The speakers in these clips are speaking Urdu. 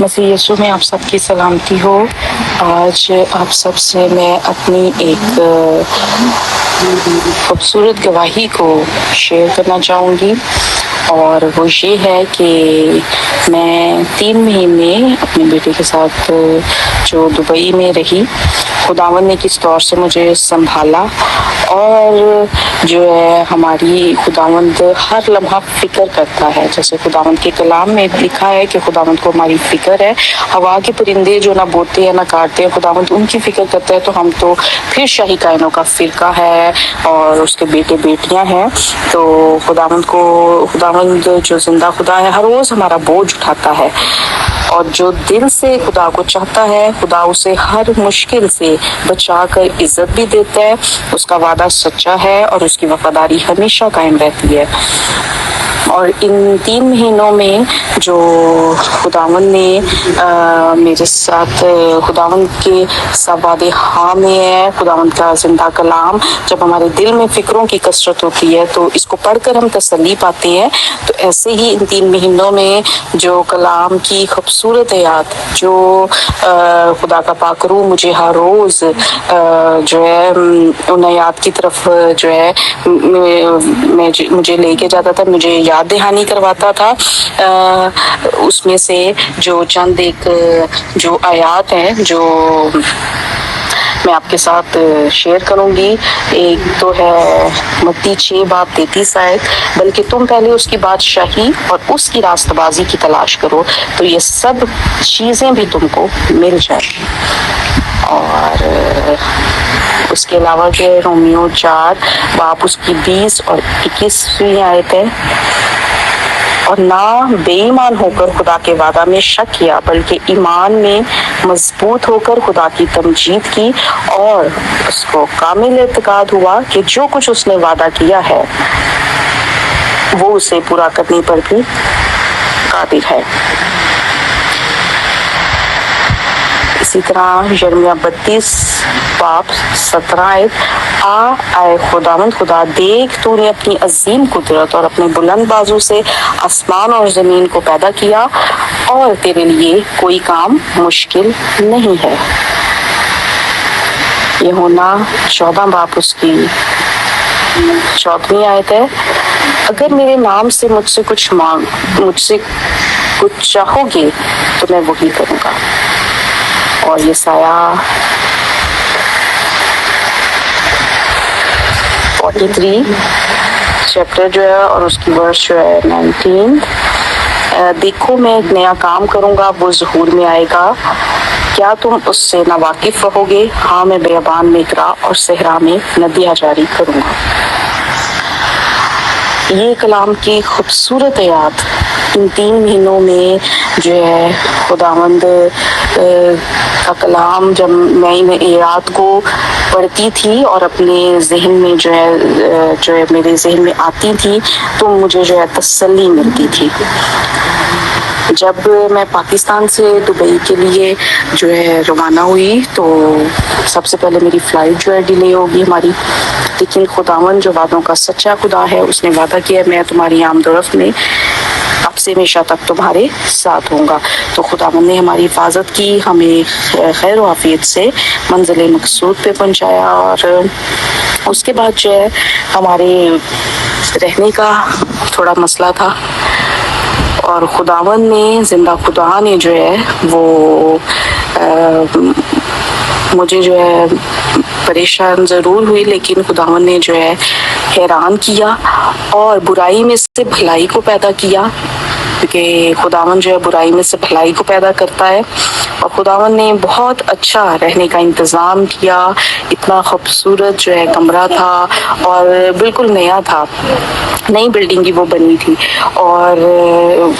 مسیح یسوع میں آپ سب کی سلامتی ہو۔ آج آپ سب سے میں اپنی ایک خوبصورت گواہی کو شیئر کرنا چاہوں گی، اور وہ یہ ہے کہ میں 3 مہینے اپنے بیٹے کے ساتھ جو دبئی میں رہی، خداوند نے کس طور سے مجھے سنبھالا، اور جو ہے ہماری خداوند ہر لمحہ فکر کرتا ہے، جیسے خداوند کے کلام میں لکھا ہے کہ خداوند کو ہماری فکر ہے۔ ہوا کے پرندے جو نہ بوتے ہیں نہ کاٹتے ہیں، خداوند ان کی فکر کرتا ہے، تو ہم تو پھر شاہی کائنوں کا فرقہ ہے اور اس کے بیٹے بیٹیاں ہیں۔ تو خداوند جو زندہ خدا ہے، ہر روز ہمارا بوجھ اٹھاتا ہے، اور جو دل سے خدا کو چاہتا ہے، خدا اسے ہر مشکل سے بچا کر عزت بھی دیتا ہے۔ اس کا وعدہ سچا ہے اور اس کی وفاداری ہمیشہ قائم رہتی ہے۔ اور ان 3 مہینوں میں جو خداوند نے میرے ساتھ، خداوند کے سب وعدے ہاں میں ہے، خداوند کا زندہ کلام جب ہمارے دل میں فکروں کی کثرت ہوتی ہے تو اس کو پڑھ کر ہم تسلی پاتے ہیں۔ تو ایسے ہی ان 3 مہینوں میں جو کلام کی خوبصورت آیات، جو خدا کا پاک روح مجھے ہر روز جو ہے ان آیات کی طرف جو ہے مجھے لے کے جاتا تھا، مجھے یاد دہانی کرواتا تھا۔ اس میں سے جو چند ایک جو آیات ہیں جو میں آپ کے ساتھ شیئر کروں گی، ایک تو ہے متی 6:33 آیت، بلکہ تم پہلے اس کی بادشاہی اور اس کی راست بازی کی تلاش کرو تو یہ سب چیزیں بھی تم کو مل جائیں۔ اور اس کے علاوہ جو ہے رومیو 4 اس کی 20 اور 21ویں آیت ہے، اور نہ بے ایمان ہو کر خدا کے وعدہ میں شک کیا، بلکہ ایمان میں مضبوط ہو کر خدا کی تمجید کی، اور اس کو کامل اعتقاد ہوا کہ جو کچھ اس نے وعدہ کیا ہے وہ اسے پورا کرنے پر بھی قادر ہے۔ اسی طرح یرمیہ 32:17 آیت، اے خداوند خدا، دیکھ تو نے اپنی عظیم قدرت اور اپنے بلند بازو سے آسمان اور زمین کو پیدا کیا، اور تیرے لیے کوئی کام مشکل نہیں ہے۔ یہ ہونا 14 اس کی 14ویں آیت ہے، اگر میرے نام سے مجھ سے کچھ چاہو گے تو میں وہی کروں گا۔ اور یہ سایہ 43 چیپٹر جو ہے اور اس کی ورس جو ہے 19، دیکھو میں ایک نیا کام کروں گا، وہ ظہور میں آئے گا، کیا تم اس سے نہ واقف رہو گے؟ ہاں میں بیابان میں اقرا اور صحرا میں ندیاں جاری کروں گا۔ یہ کلام کی خوبصورت آیات ان 3 مہینوں میں جو ہے خداوند کا کلام، جب میں ان آیات کو پڑھتی تھی اور اپنے ذہن میں جو ہے میرے ذہن میں آتی تھی، تو مجھے جو ہے تسلی ملتی تھی۔ جب میں پاکستان سے دبئی کے لیے جو ہے روانہ ہوئی تو سب سے پہلے میری فلائٹ جو ہے ڈیلے ہوگی ہماری، لیکن خداوند جو وعدوں کا سچا خدا ہے، اس نے وعدہ کیا میں تمہاری آمد و رفت میں اب سے ہمیشہ تک تمہارے ساتھ ہوں گا۔ تو خداوند نے ہماری حفاظت کی، ہمیں خیر و عافیت سے منزل مقصود پہ پہنچایا، اور اس کے بعد جو ہے ہمارے رہنے کا تھوڑا مسئلہ تھا، اور خداوند نے، زندہ خدا نے جو ہے وہ مجھے جو ہے پریشان ضرور ہوئی، لیکن خداوند نے جو ہے حیران کیا اور برائی میں سے بھلائی کو پیدا کیا، کیونکہ خداوند جو ہے برائی میں سے بھلائی کو پیدا کرتا ہے۔ اور خداوند نے بہت اچھا رہنے کا انتظام کیا، اتنا خوبصورت جو ہے کمرہ تھا، اور بالکل نیا تھا، نئی بلڈنگ کی وہ بنی تھی، اور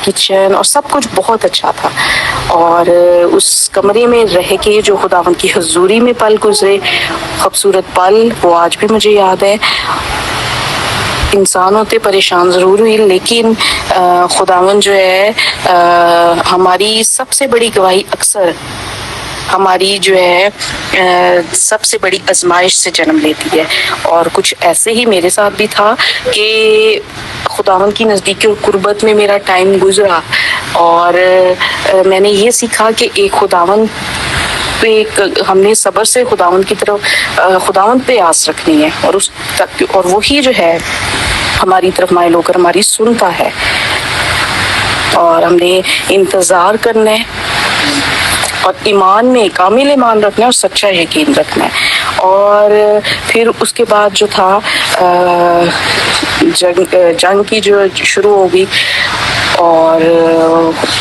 کچن اور سب کچھ بہت اچھا تھا۔ اور اس کمرے میں رہ کے جو خداوند کی حضوری میں پل گزرے، خوبصورت پل، وہ آج بھی مجھے یاد ہے۔ انسان ہوتے پریشان ضرور ہوئی، لیکن خداوند جو ہے ہماری سب سے بڑی گواہی اکثر ہماری جو ہے سب سے بڑی آزمائش سے جنم لیتی ہے، اور کچھ ایسے ہی میرے ساتھ بھی تھا کہ خداوند کی نزدیکی اور قربت میں میرا ٹائم گزرا، اور میں نے یہ سیکھا کہ ایک خداوند پہ ہم نے صبر سے خداوند کی طرف خداوند پہ آس رکھنی ہے، اور اس تک، اور وہی جو ہے ہماری طرف مائل ہو کر ہماری سنتا ہے، اور ہم نے انتظار کرنا ہے، اور ایمان میں کامل ایمان رکھنا ہے، اور سچا یقین رکھنا ہے۔ اور پھر اس کے بعد جو تھا جنگ کی جو شروع ہو گئی، اور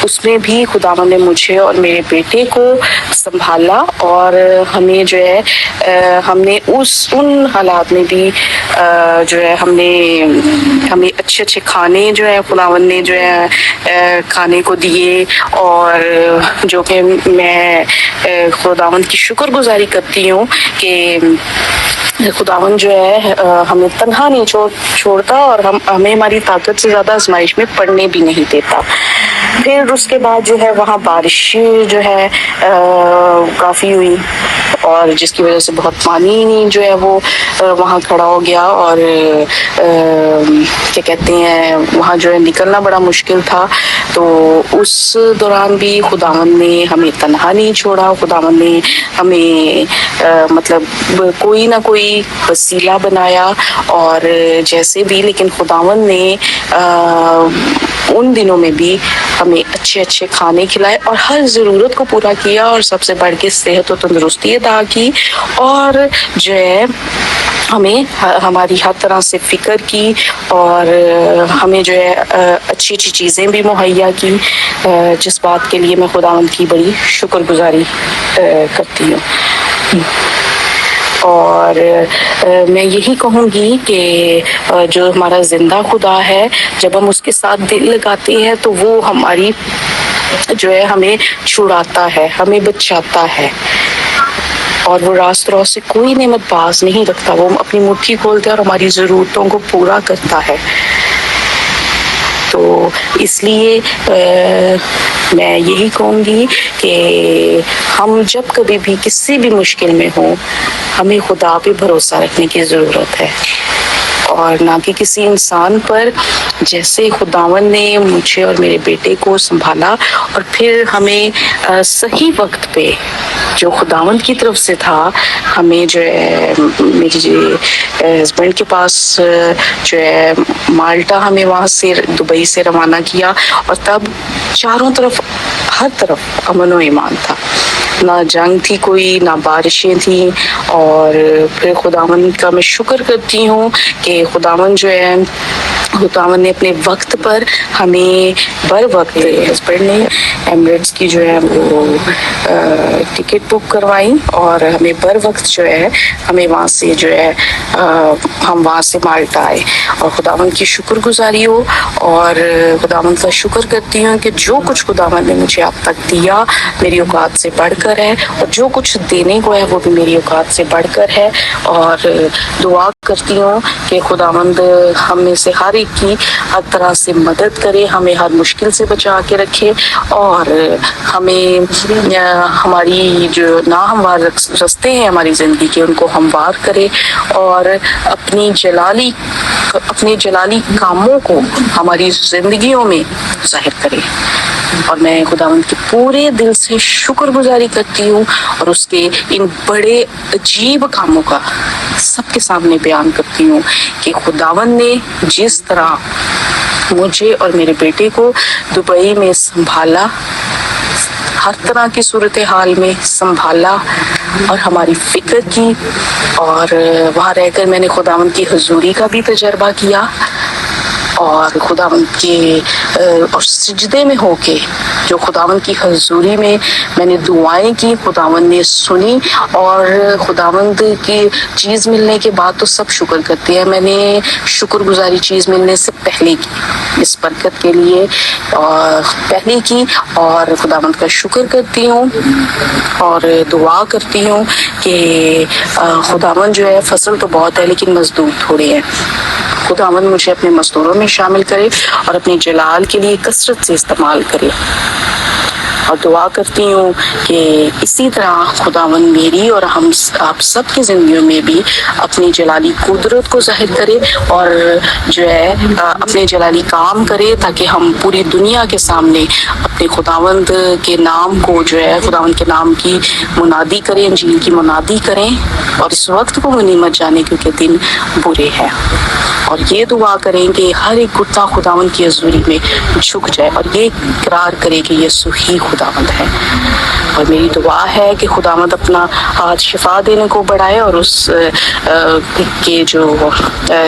اس میں بھی خداوند نے مجھے اور میرے بیٹے کو سنبھالا، اور ہمیں جو ہے ہم نے ان حالات میں بھی جو ہے ہمیں اچھے اچھے کھانے جو ہے خداوند نے جو ہے کھانے کو دیے، اور جو کہ میں خداوند کی شکر گزاری کرتی ہوں کہ خداوند جو ہے ہمیں تنہا نہیں چھوڑتا، اور ہمیں ہماری طاقت سے زیادہ آزمائش میں پڑنے بھی نہیں دیتا۔ پھر اس کے بعد جو ہے وہاں بارش جو ہے کافی ہوئی، اور جس کی وجہ سے بہت پانی جو ہے وہ وہاں کھڑا ہو گیا، اور کیا کہتے ہیں وہاں جو ہے نکلنا بڑا مشکل تھا۔ تو اس دوران بھی خداوند نے ہمیں تنہا نہیں چھوڑا، خداوند نے ہمیں مطلب کوئی نہ کوئی وسیلہ بنایا، اور جیسے بھی، لیکن خداوند نے ان دنوں میں بھی ہمیں اچھے اچھے کھانے کھلائے، اور ہر ضرورت کو پورا کیا، اور سب سے بڑھ کے صحت و تندرستی عطا کی، اور جو ہے ہمیں ہماری ہر طرح سے فکر کی، اور ہمیں جو ہے اچھی اچھی چیزیں بھی مہیا کی، جس بات کے لیے میں خداوند کی بڑی شکر گزاری کرتی ہوں۔ اور میں یہی کہوں گی کہ جو ہمارا زندہ خدا ہے، جب ہم اس کے ساتھ دل لگاتے ہیں تو وہ ہماری جو ہے ہمیں چھڑاتا ہے، ہمیں بچاتا ہے، اور وہ راست روز سے کوئی نعمت باز نہیں رکھتا، وہ اپنی مٹھی کھولتا ہے اور ہماری ضرورتوں کو پورا کرتا ہے۔ تو اس لیے میں یہی کہوں گی کہ ہم جب کبھی بھی کسی بھی مشکل میں ہوں، ہمیں خدا پہ بھروسہ رکھنے کی ضرورت ہے، اور نہ کہ کسی انسان پر۔ جیسے خداوند نے مجھے اور میرے بیٹے کو سنبھالا، اور پھر ہمیں صحیح وقت پہ جو خداوند کی طرف سے تھا، ہمیں جو ہے میری ہسبینڈ کے پاس جو ہے مالٹا، ہمیں وہاں سے دبئی سے روانہ کیا، اور تب چاروں طرف ہر طرف امن و ایمان تھا، نہ جنگ تھی کوئی، نہ بارشیں تھیں۔ اور پھر خداوند کا میں شکر کرتی ہوں کہ خداوند جو ہے خداوند نے اپنے وقت پر ہمیں بر وقت، ہسبینڈ نے ایمریٹس کی جو ہے وہ ٹکٹ بک کروائی، اور ہمیں بر وقت جو ہے ہمیں وہاں سے جو ہے ہم وہاں سے مالٹا آئے، اور خداوند کی شکر گزاری ہو، اور خداوند کا شکر کرتی ہوں کہ جو کچھ خداوند نے مجھے اب تک دیا میری اوقات سے بڑھ کر ہے، اور جو کچھ دینے کو ہے وہ بھی میری اوقات سے بڑھ کر ہے۔ اور دعا کرتی ہوں کہ خداوند ہم میں سے ہر ایک کی ہر طرح سے مدد کرے، ہمیں ہر مشکل سے بچا کے رکھے، اور ہمیں ہماری جو ناہموار رستے ہیں ہماری زندگی کے ان کو ہموار کرے، اور اپنے جلالی کاموں کو ہماری زندگیوں میں ظاہر کرے۔ اور میں خداوند کے پورے دل سے شکر گزاری کرتی ہوں، اور اس کے ان بڑے عجیب کاموں کا سب کے سامنے بیان کرتی ہوں کہ خداوند نے جس طرح مجھے اور میرے بیٹے کو دبئی میں سنبھالا، ہر طرح کی صورتحال میں سنبھالا، اور ہماری فکر کی، اور وہاں رہ کر میں نے خداوند کی حضوری کا بھی تجربہ کیا، اور خداوند کے اور سجدے میں ہو کے جو خداوند کی حضوری میں نے دعائیں کی، خداوند نے سنی، اور خداوند کی چیز ملنے کے بعد تو سب شکر کرتے ہیں، میں نے شکر گزاری چیز ملنے سے پہلے کی اس برکت کے لیے، اور پہلے کی، اور خداوند کا شکر کرتی ہوں، اور دعا کرتی ہوں کہ خداوند جو ہے فصل تو بہت ہے لیکن مزدور تھوڑے ہیں، خداوند مجھے اپنے مزدوروں میں شامل کرے، اور اپنے جلال کے لیے کثرت سے استعمال کرے۔ اور دعا کرتی ہوں کہ اسی طرح خداوند میری اور ہم آپ سب کی زندگیوں میں بھی اپنی جلالی قدرت کو ظاہر کرے اور جو ہے اپنے جلالی کام کرے، تاکہ ہم پوری دنیا کے سامنے اپنے خداوند کے نام کو جو ہے خداوند کے نام کی منادی کریں، انجیل کی منادی کریں، اور اس وقت کو غنیمت جانے کیونکہ دن برے ہیں، اور یہ دعا کریں کہ ہر ایک گھٹنا خداوند کی حضوری میں جھک جائے اور یہ اقرار کرے کہ یسوع ہی خداوند ہے۔ اور میری دعا ہے کہ خداوند اپنا ہاتھ شفا دینے کو بڑھائے اور اس کے جو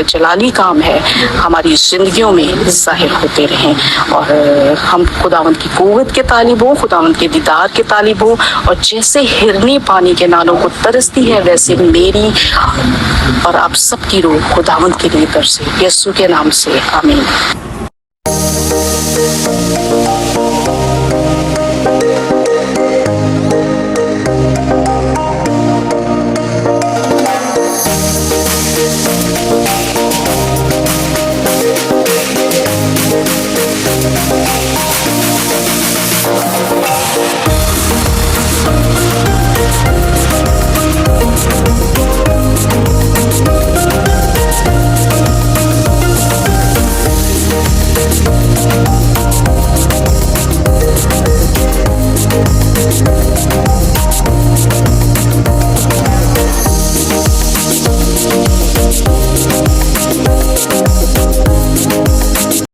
جلالی کام ہے ہماری زندگیوں میں ظاہر ہوتے رہیں، اور ہم خداوند کی قوت کے طالب ہوں، خداوند کے دیدار کے طالب ہوں، اور جیسے ہرنی پانی کے نالوں کو ترستی ہے ویسے میری اور آپ سب کی روح خداوند کے لیے ترسے، یسوع کے نام سے آمین۔